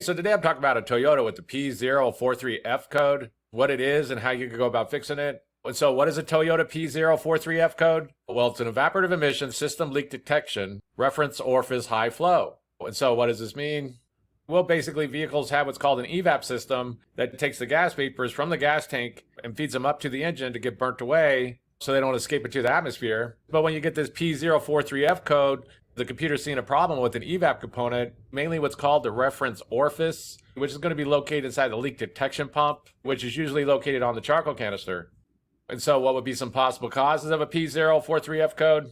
So today I'm talking about a Toyota with the P043F code, what it is and how you can go about fixing it. And so what is a Toyota P043F code? Well, it's an evaporative emission system leak detection, reference orifice high flow. And so what does this mean? Well, basically vehicles have what's called an Evap system that takes the gas vapors from the gas tank and feeds them up to the engine to get burnt away so they don't escape into the atmosphere. But when you get this P043F code, the computer's seeing a problem with an Evap component, mainly what's called the reference orifice, which is going to be located inside the leak detection pump, which is usually located on the charcoal canister. And so what would be some possible causes of a P043F code?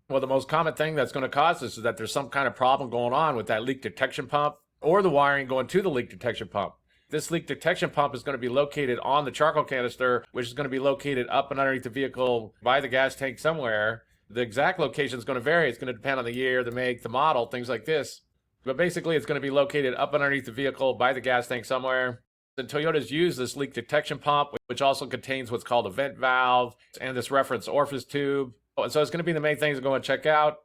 Well, the most common thing that's going to cause this is that there's some kind of problem going on with that leak detection pump or the wiring going to the leak detection pump. This leak detection pump is going to be located on the charcoal canister, which is going to be located up and underneath the vehicle by the gas tank somewhere. The exact location is going to vary. It's going to depend on the year, the make, the model, things like this. But basically, it's going to be located up underneath the vehicle by the gas tank somewhere. The Toyotas use this leak detection pump, which also contains what's called a vent valve and this reference orifice tube. And so it's going to be the main things to go and check out.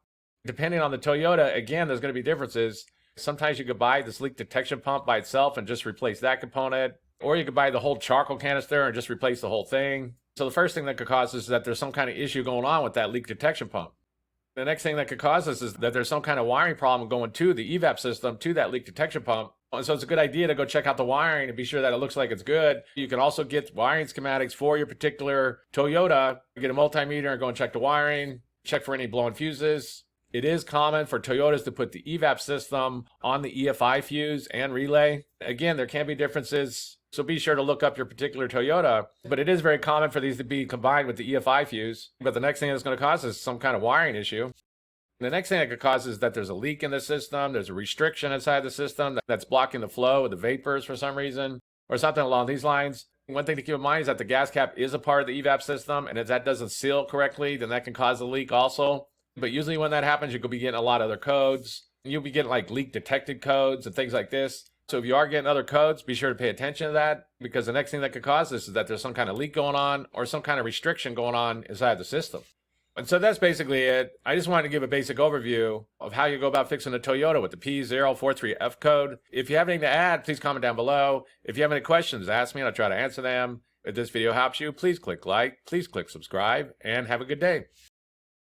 Depending on the Toyota, again, there's going to be differences. Sometimes you could buy this leak detection pump by itself and just replace that component. Or you could buy the whole charcoal canister and just replace the whole thing. So the first thing that could cause this is that there's some kind of issue going on with that leak detection pump. The next thing that could cause this is that there's some kind of wiring problem going to the Evap system to that leak detection pump. And so it's a good idea to go check out the wiring and be sure that it looks like it's good. You can also get wiring schematics for your particular Toyota. Get a multimeter and go and check the wiring, check for any blown fuses. It is common for Toyotas to put the Evap system on the EFI fuse and relay. Again, there can be differences, so be sure to look up your particular Toyota. But it is very common for these to be combined with the EFI fuse. But the next thing that's going to cause is some kind of wiring issue. The next thing that could cause is that there's a leak in the system, there's a restriction inside the system that's blocking the flow of the vapors for some reason, or something along these lines. One thing to keep in mind is that the gas cap is a part of the Evap system, and if that doesn't seal correctly, then that can cause a leak also. But usually when that happens, you could be getting a lot of other codes. You'll be getting like leak detected codes and things like this. So if you are getting other codes, be sure to pay attention to that, because the next thing that could cause this is that there's some kind of leak going on or some kind of restriction going on inside the system. And so that's basically it. I just wanted to give a basic overview of how you go about fixing a Toyota with the P043F code. If you have anything to add, please comment down below. If you have any questions, ask me and I'll try to answer them. If this video helps you, please click like, please click subscribe, and have a good day.